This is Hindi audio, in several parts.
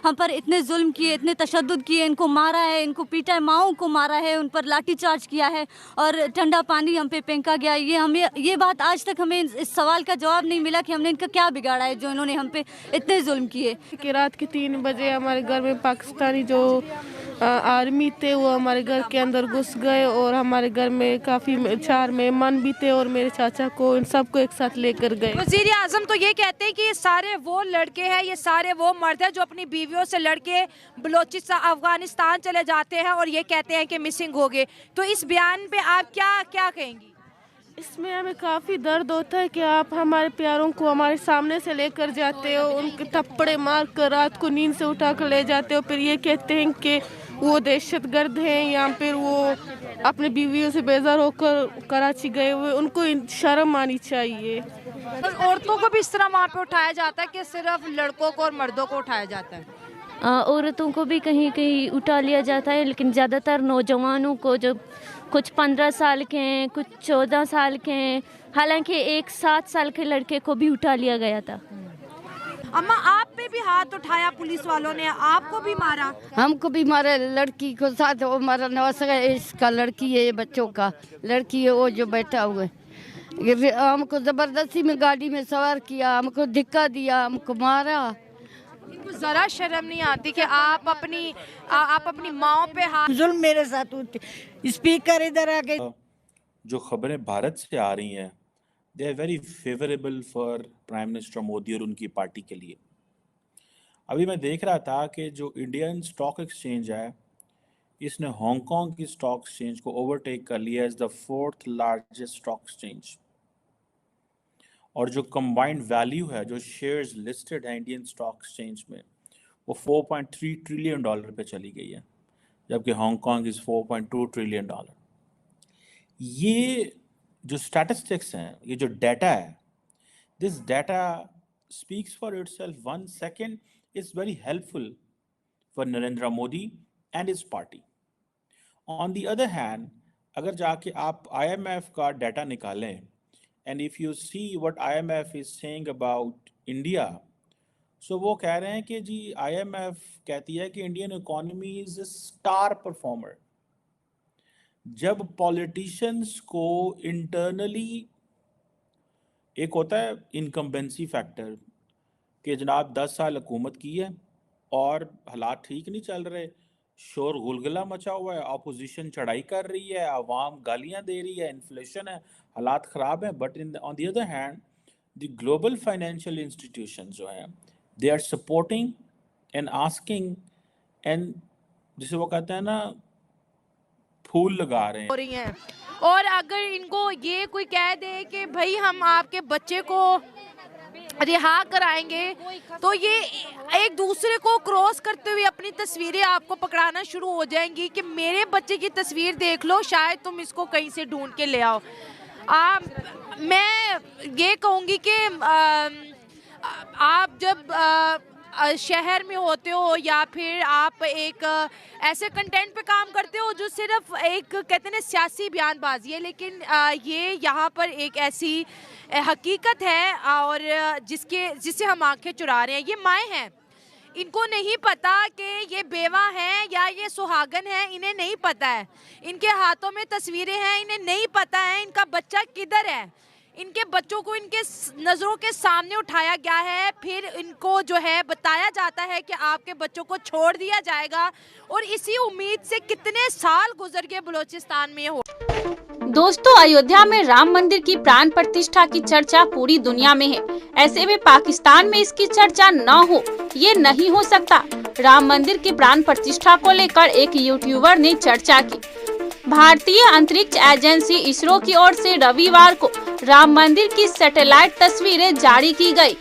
हम पर इतने जुल्म किए, इतने तशद्दुद किए, इनको मारा है, इनको पीटा है, माओं को मारा है, उन पर लाठीचार्ज किया है और ठंडा पानी हम पे फेंका गया। ये बात आज तक हमें इस सवाल का जवाब नहीं मिला कि हमने इनका क्या बिगाड़ा है जो इन्होंने हम पे इतने जुल्म किए। कि रात के 3 बजे हमारे घर में पाकिस्तानी जो आर्मी थे वो हमारे घर के अंदर घुस गए और हमारे घर में काफ़ी 4 मेहमान भी थे और मेरे चाचा को, इन सबको एक साथ लेकर गए। वज़ीर आज़म तो ये कहते हैं कि ये सारे वो लड़के हैं, ये सारे वो मर्द हैं जो अपनी बीवियों से लड़के बलोचिस्तान अफगानिस्तान चले जाते हैं और ये कहते हैं कि मिसिंग हो गए। तो इस बयान पे आप क्या कहेंगी? इसमें हमें काफ़ी दर्द होता है कि आप हमारे प्यारों को हमारे सामने से लेकर जाते हो, उनके थप्पड़े मार कर रात को नींद से उठा कर ले जाते हो, फिर ये कहते हैं कि वो दहशतगर्द हैं या फिर वो अपने बीवियों से बेजार होकर कराची गए हुए। उनको शर्म आनी चाहिए। और औरतों को भी इस तरह वहाँ पे उठाया जाता है कि सिर्फ लड़कों को और मर्दों को उठाया जाता है? औरतों को भी कहीं कहीं उठा लिया जाता है, लेकिन ज़्यादातर नौजवानों को, जो कुछ 15 साल के हैं, कुछ 14 साल के हैं, हालांकि एक 7 साल के लड़के को भी उठा लिया गया था। अम्मा, आप पे भी हाथ उठाया पुलिस वालों ने, आपको भी मारा? हमको भी मारा, लड़की को साथ वो मारा, नवासा इसका लड़की है, बच्चों का लड़की है, वो जो बैठा हुआ है। हमको जबरदस्ती में गाड़ी में सवार किया, हमको धक्का दिया, हमको मारा। इनको जरा शर्म नहीं आती कि आप अपनी माओ पे हाथ? जुल्म मेरे साथ होते। स्पीकर इधर आके जो खबरें भारत से आ रही हैं, they are very favourable for prime minister Modi और उनकी पार्टी के लिए। अभी मैं देख रहा था कि जो इंडियन स्टॉक एक्सचेंज है, इसने हांगकांग की स्टॉक एक्सचेंज को ओवरटेक कर लिया as the 4th largest stock exchange. और जो कंबाइंड वैल्यू है, जो शेयर्स लिस्टेड है इंडियन स्टॉक एक्सचेंज में, वो $4.3 ट्रिलियन पे चली गई है, जबकि हांगकांग इज़ $4.2 ट्रिलियन। ये जो स्टैटिस्टिक्स हैं, ये जो डाटा है, this data speaks for itself. 1 second is very helpful for Narendra Modi and his party. On the other hand, अगर जाके आप IMF का डाटा निकालें, and if you see what IMF is saying about India, so वो कह रहे हैं कि जी IMF कहती है कि Indian economy is star performer. जब पॉलिटिशियंस को इंटरनली एक होता है इनकम्बेंसी फैक्टर कि जनाब 10 साल हुकूमत की है और हालात ठीक नहीं चल रहे, शोर गुलगुला मचा हुआ है, अपोजिशन चढ़ाई कर रही है, आवाम गालियां दे रही है, इन्फ्लेशन है, हालात ख़राब हैं। But on the other hand, the global financial institution जो हैं, they are supporting and asking and जिसे वो कहते हैं ना, फूल लगा रहे हो रही हैं। और अगर इनको ये कोई कह दे कि भाई हम आपके बच्चे को रिहा कराएंगे, तो ये एक दूसरे को क्रॉस करते हुए अपनी तस्वीरें आपको पकड़ाना शुरू हो जाएंगी कि मेरे बच्चे की तस्वीर देख लो, शायद तुम इसको कहीं से ढूंढ के ले आओ। मैं ये कहूँगी कि आप जब शहर में होते हो या फिर आप एक ऐसे कंटेंट पे काम करते हो जो सिर्फ एक कहते हैं सियासी बयानबाजी है, लेकिन ये यहाँ पर एक ऐसी हकीकत है और जिससे हम आंखें चुरा रहे हैं। ये माएँ हैं, इनको नहीं पता कि ये बेवा हैं या ये सुहागन हैं, इन्हें नहीं पता है। इनके हाथों में तस्वीरें हैं, इन्हें नहीं पता है इनका बच्चा किधर है। इनके बच्चों को इनके नज़रों के सामने उठाया गया है, फिर इनको जो है बताया जाता है कि आपके बच्चों को छोड़ दिया जाएगा, और इसी उम्मीद से कितने साल गुजर गए बलूचिस्तान में। हो दोस्तों, अयोध्या में राम मंदिर की प्राण प्रतिष्ठा की चर्चा पूरी दुनिया में है। ऐसे में पाकिस्तान में इसकी चर्चा न हो, ये नहीं हो सकता। राम मंदिर की प्राण प्रतिष्ठा को लेकर एक यूट्यूबर ने चर्चा की। भारतीय अंतरिक्ष एजेंसी इसरो की ओर से रविवार को राम मंदिर की सैटेलाइट तस्वीरें जारी की गई।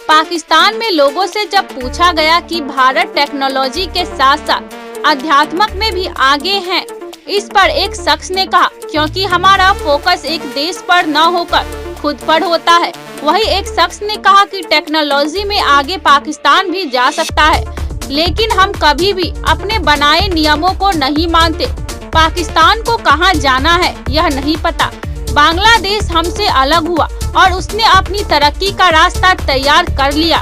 पाकिस्तान में लोगों से जब पूछा गया कि भारत टेक्नोलॉजी के साथ साथ अध्यात्मक में भी आगे है, इस पर एक शख्स ने कहा, क्योंकि हमारा फोकस एक देश पर न होकर खुद पर होता है। वही एक शख्स ने कहा कि टेक्नोलॉजी में आगे पाकिस्तान भी जा सकता है, लेकिन हम कभी भी अपने बनाए नियमों को नहीं मानते। पाकिस्तान को कहां जाना है यह नहीं पता। बांग्लादेश हमसे अलग हुआ और उसने अपनी तरक्की का रास्ता तैयार कर लिया।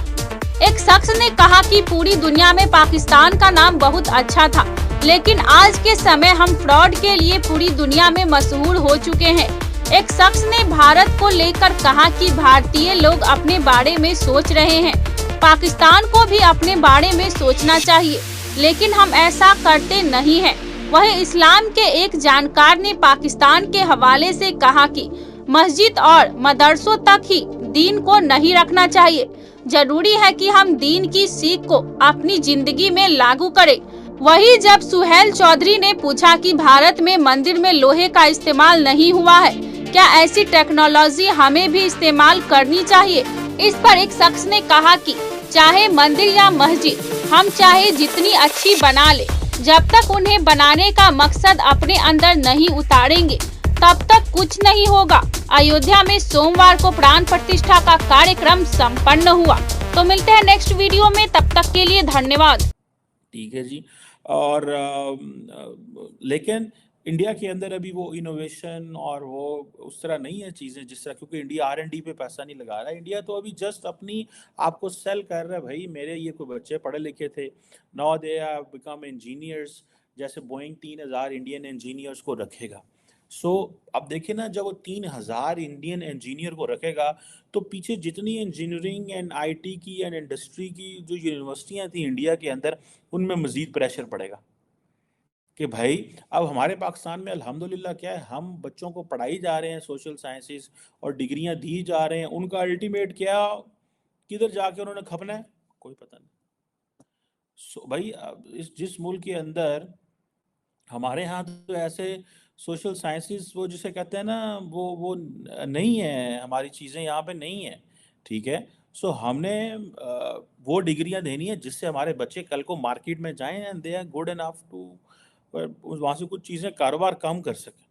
एक शख्स ने कहा कि पूरी दुनिया में पाकिस्तान का नाम बहुत अच्छा था, लेकिन आज के समय हम फ्रॉड के लिए पूरी दुनिया में मशहूर हो चुके हैं। एक शख्स ने भारत को लेकर कहा कि भारतीय लोग अपने बारे में सोच रहे हैं, पाकिस्तान को भी अपने बारे में सोचना चाहिए, लेकिन हम ऐसा करते नहीं हैं। वहीं इस्लाम के एक जानकार ने पाकिस्तान के हवाले से कहा कि मस्जिद और मदरसों तक ही दीन को नहीं रखना चाहिए। जरूरी है कि हम दीन की सीख को अपनी जिंदगी में लागू करें। वहीं जब सुहेल चौधरी ने पूछा कि भारत में मंदिर में लोहे का इस्तेमाल नहीं हुआ है, क्या ऐसी टेक्नोलॉजी हमें भी इस्तेमाल करनी चाहिए? इस पर एक शख्स ने कहा कि चाहे मंदिर या मस्जिद हम चाहे जितनी अच्छी बना ले, जब तक उन्हें बनाने का मकसद अपने अंदर नहीं उतारेंगे तब तक कुछ नहीं होगा। अयोध्या में सोमवार को प्राण प्रतिष्ठा का कार्यक्रम संपन्न हुआ। तो मिलते हैं नेक्स्ट वीडियो में, तब तक के लिए धन्यवाद। ठीक है जी। और लेकिन इंडिया के अंदर अभी वो इनोवेशन और वो उस तरह नहीं है चीज़ें जिस तरह, क्योंकि इंडिया R&D पे पैसा नहीं लगा रहा है। इंडिया तो अभी जस्ट अपनी आपको सेल कर रहा है, भाई मेरे ये कोई बच्चे पढ़े लिखे थे, now they have become engineers, जैसे बोइंग 3000 इंडियन इंजीनियर्स को रखेगा। अब देखिए ना, जब वो 3000 इंडियन इंजीनियर को रखेगा तो पीछे जितनी इंजीनियरिंग एंड IT की एंड इंडस्ट्री की जो यूनिवर्सिटियां थी इंडिया के अंदर, उनमें मजीद प्रेशर पड़ेगा कि भाई अब हमारे पाकिस्तान में अल्हम्दुलिल्लाह क्या है, हम बच्चों को पढ़ाई जा रहे हैं सोशल साइंसेस और डिग्रियां दी जा रहे हैं, उनका अल्टीमेट क्या किधर जाके उन्होंने खपना है कोई पता नहीं। भाई इस जिस मुल्क के अंदर हमारे यहाँ तो ऐसे सोशल साइंसेस वो जिसे कहते हैं ना वो नहीं है, हमारी चीज़ें यहाँ पे नहीं है, ठीक है। हमने वो डिग्रियां देनी है जिससे हमारे बच्चे कल को मार्केट में जाएं and they are good enough to वहाँ से कुछ चीज़ें कारोबार कम कर सकें,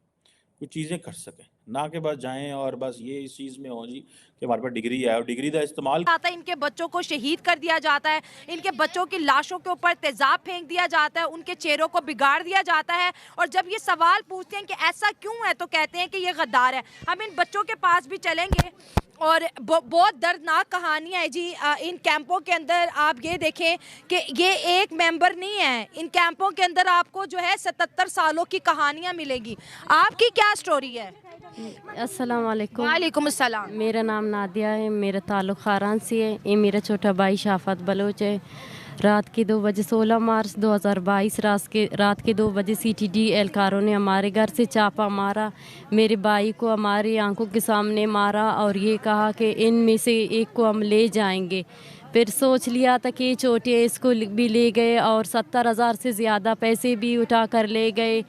कुछ चीज़ें कर सकें, ना कि बस जाएं और बस ये इस चीज़ में हो जी कि हमारे पास डिग्री है और डिग्री का इस्तेमाल आता है। इनके बच्चों को शहीद कर दिया जाता है, इनके बच्चों की लाशों के ऊपर तेजाब फेंक दिया जाता है, उनके चेहरों को बिगाड़ दिया जाता है। और जब ये सवाल पूछते हैं कि ऐसा क्यों है, तो कहते हैं कि ये गद्दार है। हम इन बच्चों के पास भी चलेंगे और बहुत दर्दनाक कहानियाँ है जी इन कैंपों के अंदर। आप ये देखें कि ये एक मेंबर नहीं है, इन कैंपों के अंदर आपको जो है 77 सालों की कहानियाँ मिलेगी। आपकी क्या स्टोरी है? अस्सलाम वालेकुम। वालेकुम अस्सलाम। मेरा नाम नादिया है, मेरा ताल्लुक़ खारान से है। ये मेरा छोटा भाई शाफत बलोच है। रात के 2 बजे 16 मार्च 2022 रात के 2 बजे CTD एहलकारों ने हमारे घर से चापा मारा, मेरे भाई को हमारी आंखों के सामने मारा और ये कहा कि इनमें से एक को हम ले जाएंगे। फिर सोच लिया था कि छोटे इसको भी ले गए और 70,000 से ज़्यादा पैसे भी उठा कर ले गए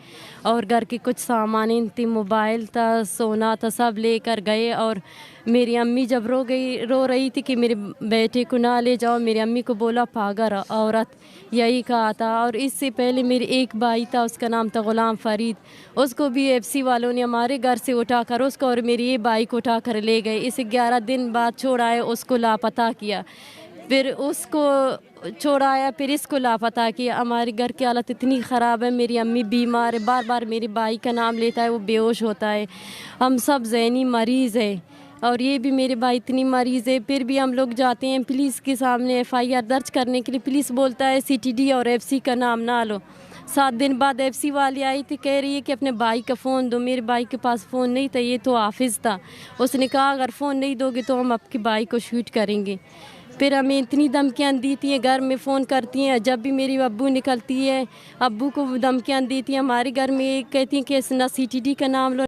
और घर के कुछ सामान थी, मोबाइल था, सोना था, सब लेकर गए। और मेरी अम्मी जब रो रही थी कि मेरे बेटे को ना ले जाओ, मेरी अम्मी को बोला पागल औरत, यही कहा था। और इससे पहले मेरे एक भाई था, उसका नाम था ग़ुलाम फरीद, उसको भी FC वालों ने हमारे घर से उठाकर उसको और मेरे ये भाई को उठा कर ले गए। इसे 11 दिन बाद छोड़ाए, उसको लापता किया, फिर उसको छोड़ाया, फिर इसको लापता किया। हमारे घर की हालत इतनी ख़राब है, मेरी अम्मी बीमार है, बार बार मेरे भाई का नाम लेता है, वो बेहोश होता है, हम सब ज़हनी मरीज़ है और ये भी मेरे भाई इतनी मरीज़ है। फिर भी हम लोग जाते हैं पुलिस के सामने FIR दर्ज करने के लिए, पुलिस बोलता है CTD और FC का नाम ना लो। 7 दिन बाद FC वाली आई थी, कह रही है कि अपने भाई का फ़ोन दो। मेरे भाई के पास फ़ोन नहीं था, ये तो हाफिज़ था, उसने कहा अगर फ़ोन नहीं दोगे तो हम आपके भाई को शूट करेंगे। फिर हमें इतनी धमकियाँ दी थी, घर में फ़ोन करती हैं, जब भी मेरी अब्बू निकलती है अब्बू को धमकियाँ दी थी। हमारे घर में कहती हैं कि ना CTD का नाम लो